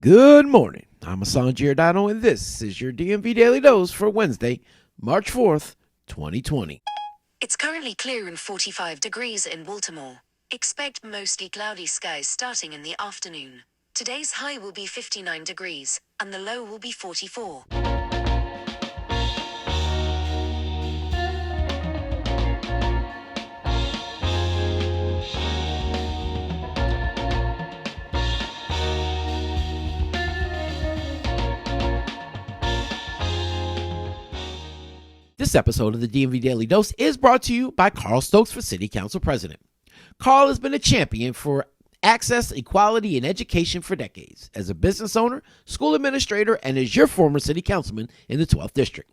Good morning. I'm Hassan Giordano, and this is your DMV Daily Dose for Wednesday, March 4th, 2020. It's currently clear and 45 degrees in Baltimore. Expect mostly cloudy skies starting in the afternoon. Today's high will be 59 degrees, and the low will be 44. This episode of the DMV Daily Dose is brought to you by Carl Stokes for City Council President. Carl has been a champion for access, equality, and education for decades as a business owner, school administrator, and as your former city councilman in the 12th District.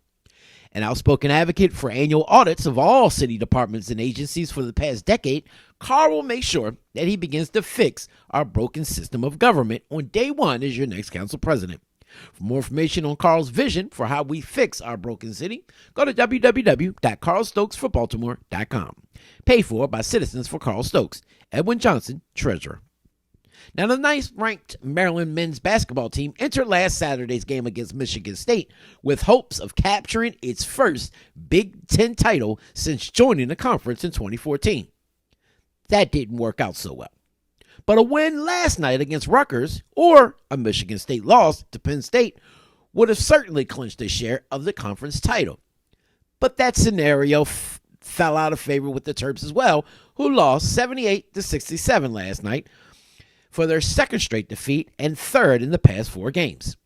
An outspoken advocate for annual audits of all city departments and agencies for the past decade, Carl will make sure that he begins to fix our broken system of government on day one as your next council president. For more information on Carl's vision for how we fix our broken city, go to www.carlstokesforbaltimore.com. Paid for by Citizens for Carl Stokes. Edwin Johnson, Treasurer. Now, the ninth-ranked Maryland men's basketball team entered last Saturday's game against Michigan State with hopes of capturing its first Big Ten title since joining the conference in 2014. That didn't work out so well. But a win last night against Rutgers or a Michigan State loss to Penn State would have certainly clinched a share of the conference title. But that scenario fell out of favor with the Terps as well, who lost 78-67 last night for their second straight defeat and third in the past four games.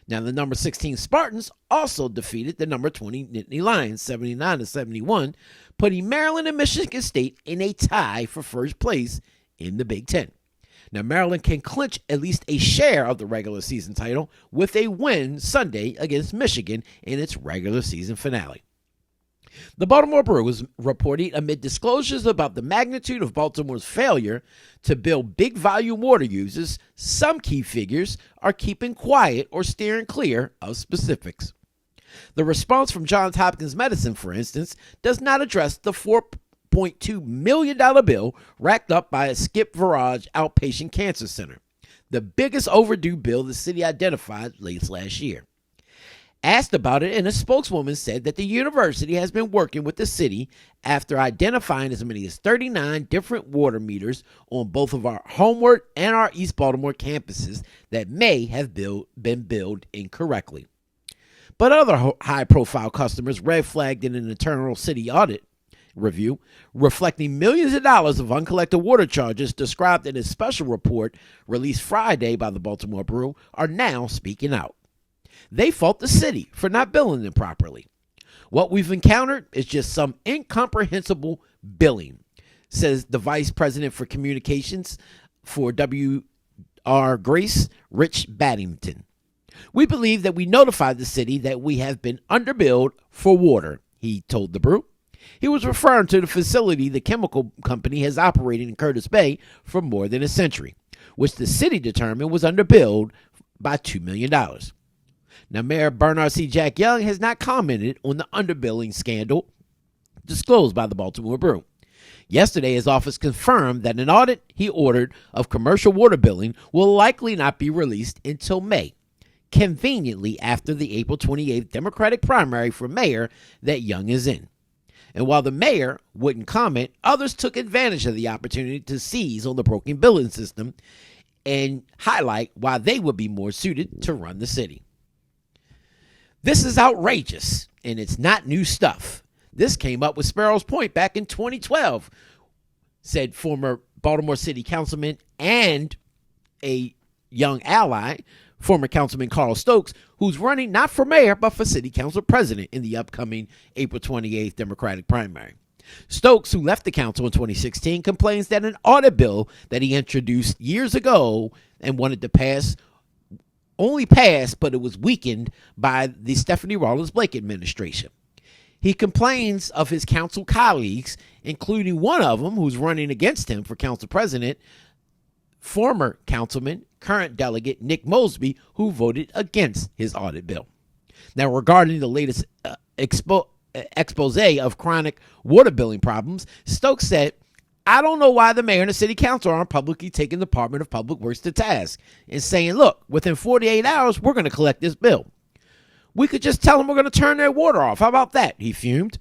Now, the number 16 Spartans also defeated the number 20 Nittany Lions 79-71, putting Maryland and Michigan State in a tie for first place in the Big Ten. Now, Maryland can clinch at least a share of the regular season title with a win Sunday against Michigan in its regular season finale. The Baltimore Brew was reporting amid disclosures about the magnitude of Baltimore's failure to build big volume water users, some key figures are keeping quiet or steering clear of specifics. The response from Johns Hopkins Medicine, for instance, does not address the $4.2 million bill racked up by a Skip Virage Outpatient Cancer Center, the biggest overdue bill the city identified late last year. Asked about it, and a spokeswoman said that the university has been working with the city after identifying as many as 39 different water meters on both of our Homeward and our East Baltimore campuses that may have been billed incorrectly. But other high-profile customers red flagged in an internal city audit review, reflecting millions of dollars of uncollected water charges described in a special report released Friday by the Baltimore Brew, are now speaking out. They fault the city for not billing them properly. What we've encountered is just some incomprehensible billing, says the Vice President for Communications for W.R. Grace, Rich Baddington. We believe that we notified the city that we have been underbilled for water, he told the Brew. He was referring to the facility the chemical company has operated in Curtis Bay for more than a century, which the city determined was underbilled by $2 million. Now, Mayor Bernard C. Jack Young has not commented on the underbilling scandal disclosed by the Baltimore Brew. Yesterday, his office confirmed that an audit he ordered of commercial water billing will likely not be released until May, conveniently after the April 28th Democratic primary for mayor that Young is in. And while the mayor wouldn't comment, others took advantage of the opportunity to seize on the broken billing system and highlight why they would be more suited to run the city. This is outrageous, and it's not new stuff. This came up with Sparrows Point back in 2012, said former Baltimore City Councilman and a young ally, former Councilman Carl Stokes, who's running not for mayor but for City Council President in the upcoming April 28th Democratic primary. Stokes, who left the council in 2016, complains that an audit bill that he introduced years ago and wanted to pass only passed, but it was weakened by the Stephanie Rawlins Blake administration. He complains of his council colleagues, including one of them who's running against him for council president, former councilman, current delegate Nick Mosby, who voted against his audit bill. Now, regarding the latest expose of chronic water billing problems, Stokes said I don't know why the mayor and the city council aren't publicly taking the Department of Public Works to task and saying, look, within 48 hours, we're going to collect this bill. We could just tell them we're going to turn their water off. How about that? He fumed.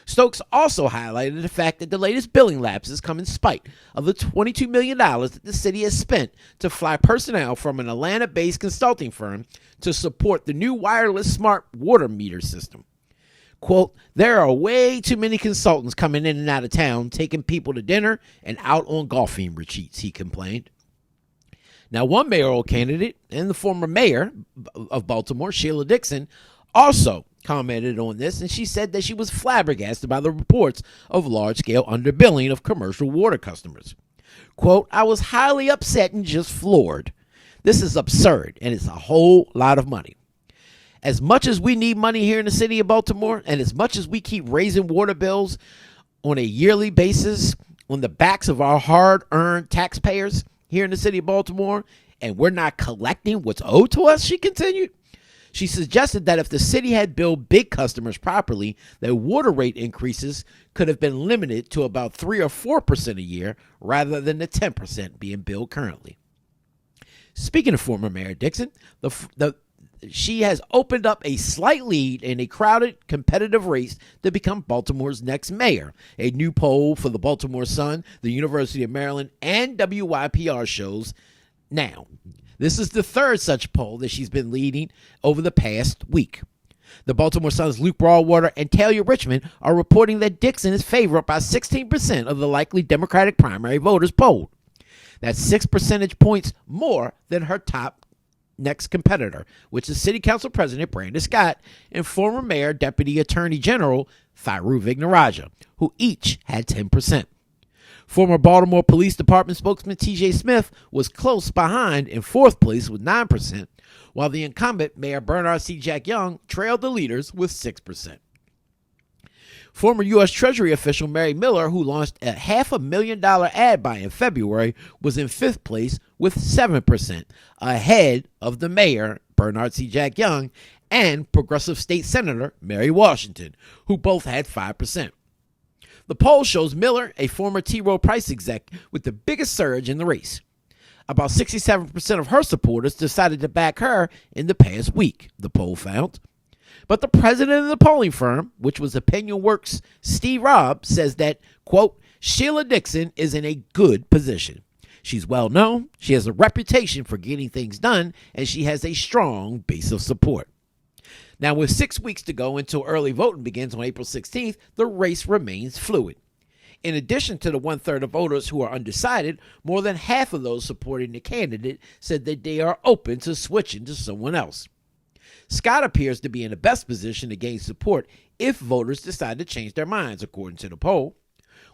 Stokes also highlighted the fact that the latest billing lapses come in spite of the $22 million that the city has spent to fly personnel from an Atlanta-based consulting firm to support the new wireless smart water meter system. Quote, there are way too many consultants coming in and out of town, taking people to dinner and out on golfing retreats, he complained. Now, one mayoral candidate and the former mayor of Baltimore, Sheila Dixon, also commented on this, and she said that she was flabbergasted by the reports of large-scale underbilling of commercial water customers. Quote, I was highly upset and just floored. This is absurd, and it's a whole lot of money. As much as we need money here in the city of Baltimore, and as much as we keep raising water bills on a yearly basis on the backs of our hard-earned taxpayers here in the city of Baltimore, and we're not collecting what's owed to us, she continued. She suggested that if the city had billed big customers properly, their water rate increases could have been limited to about 3 or 4% a year rather than the 10% being billed currently. Speaking of former Mayor Dixon, she has opened up a slight lead in a crowded, competitive race to become Baltimore's next mayor. A new poll for the Baltimore Sun, the University of Maryland, and WYPR shows now. This is the third such poll that she's been leading over the past week. The Baltimore Sun's Luke Broadwater and Taylor Richmond are reporting that Dixon is favored by 16% of the likely Democratic primary voters polled. That's 6 percentage points more than her top next competitor, which is City Council President Brandon Scott and former Mayor Deputy Attorney General Thiru Vignarajah, who each had 10%. Former Baltimore Police Department spokesman T.J. Smith was close behind in fourth place with 9%, while the incumbent Mayor Bernard C. Jack Young trailed the leaders with 6%. Former U.S. Treasury official Mary Miller, who launched a $500,000 ad buy in February, was in fifth place with 7%, ahead of the mayor, Bernard C. Jack Young, and Progressive State Senator Mary Washington, who both had 5%. The poll shows Miller, a former T. Rowe Price exec, with the biggest surge in the race. About 67% of her supporters decided to back her in the past week, the poll found. But the president of the polling firm, which was Opinion Works' Steve Robb, says that, quote, Sheila Dixon is in a good position. She's well known, she has a reputation for getting things done, and she has a strong base of support. Now, with 6 weeks to go until early voting begins on April 16th, the race remains fluid. In addition to the one-third of voters who are undecided, more than half of those supporting the candidate said that they are open to switching to someone else. Scott appears to be in the best position to gain support if voters decide to change their minds, according to the poll.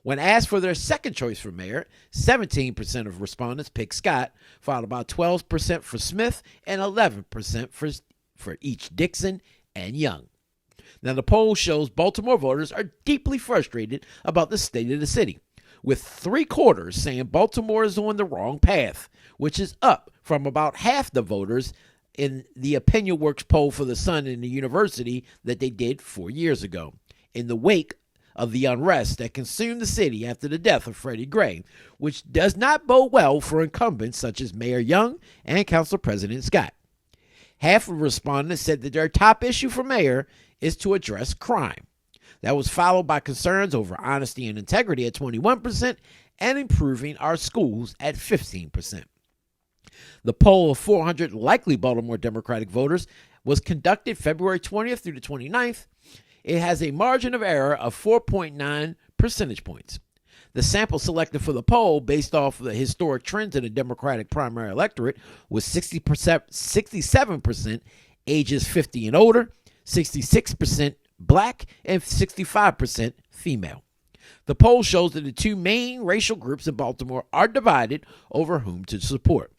When asked for their second choice for mayor, 17% of respondents picked Scott, followed by 12% for Smith and 11% for each Dixon and Young. Now, the poll shows Baltimore voters are deeply frustrated about the state of the city, with 3/4 saying Baltimore is on the wrong path, which is up from about half the voters in the Opinion Works poll for the Sun and the University that they did 4 years ago, in the wake of the unrest that consumed the city after the death of Freddie Gray, which does not bode well for incumbents such as Mayor Young and Council President Scott. Half of respondents said that their top issue for mayor is to address crime. That was followed by concerns over honesty and integrity at 21% and improving our schools at 15%. The poll of 400 likely Baltimore Democratic voters was conducted February 20th through the 29th. It has a margin of error of 4.9 percentage points. The sample selected for the poll, based off of the historic trends in the Democratic primary electorate, was 67% ages 50 and older, 66% black, and 65% female. The poll shows that the two main racial groups in Baltimore are divided over whom to support.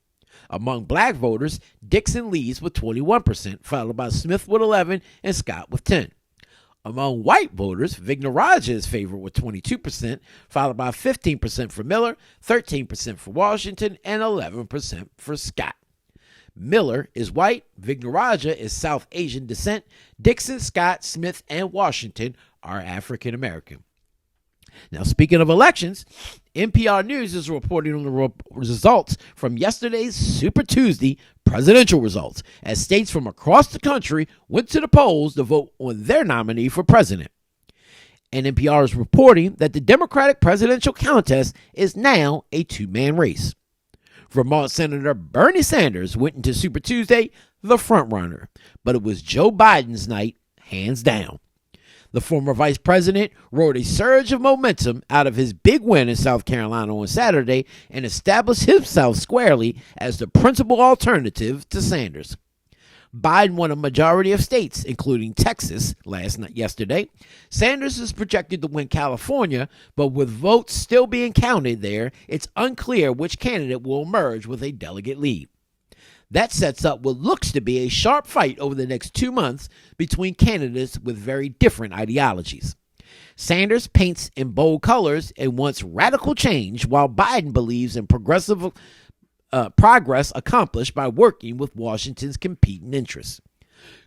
Among black voters, Dixon leads with 21%, followed by Smith with 11% and Scott with 10%. Among white voters, Vignarajah is favored with 22%, followed by 15% for Miller, 13% for Washington, and 11% for Scott. Miller is white, Vignarajah is South Asian descent, Dixon, Scott, Smith, and Washington are African American. Now, speaking of elections, NPR News is reporting on the results from yesterday's Super Tuesday presidential results, as states from across the country went to the polls to vote on their nominee for president. And NPR is reporting that the Democratic presidential contest is now a two-man race. Vermont Senator Bernie Sanders went into Super Tuesday the frontrunner, but it was Joe Biden's night, hands down. The former vice president rode a surge of momentum out of his big win in South Carolina on Saturday and established himself squarely as the principal alternative to Sanders. Biden won a majority of states, including Texas, yesterday. Sanders is projected to win California, but with votes still being counted there, it's unclear which candidate will emerge with a delegate lead. That sets up what looks to be a sharp fight over the next 2 months between candidates with very different ideologies. Sanders paints in bold colors and wants radical change, while Biden believes in progressive progress accomplished by working with Washington's competing interests.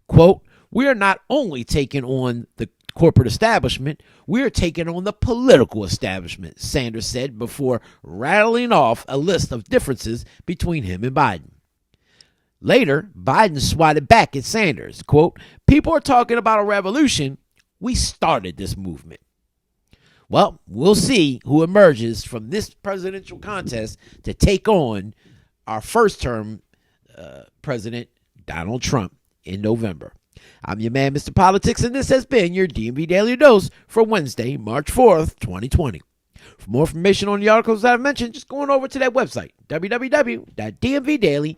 Quote, "We are not only taking on the corporate establishment, we are taking on the political establishment," Sanders said before rattling off a list of differences between him and Biden. Later, Biden swatted back at Sanders. Quote, "People are talking about a revolution. We started this movement." Well, we'll see who emerges from this presidential contest to take on our first-term president, Donald Trump, in November. I'm your man, Mr. Politics, and this has been your DMV Daily Dose for Wednesday, March 4th, 2020. For more information on the articles that I've mentioned, just go on over to that website, www.dmvdaily.news.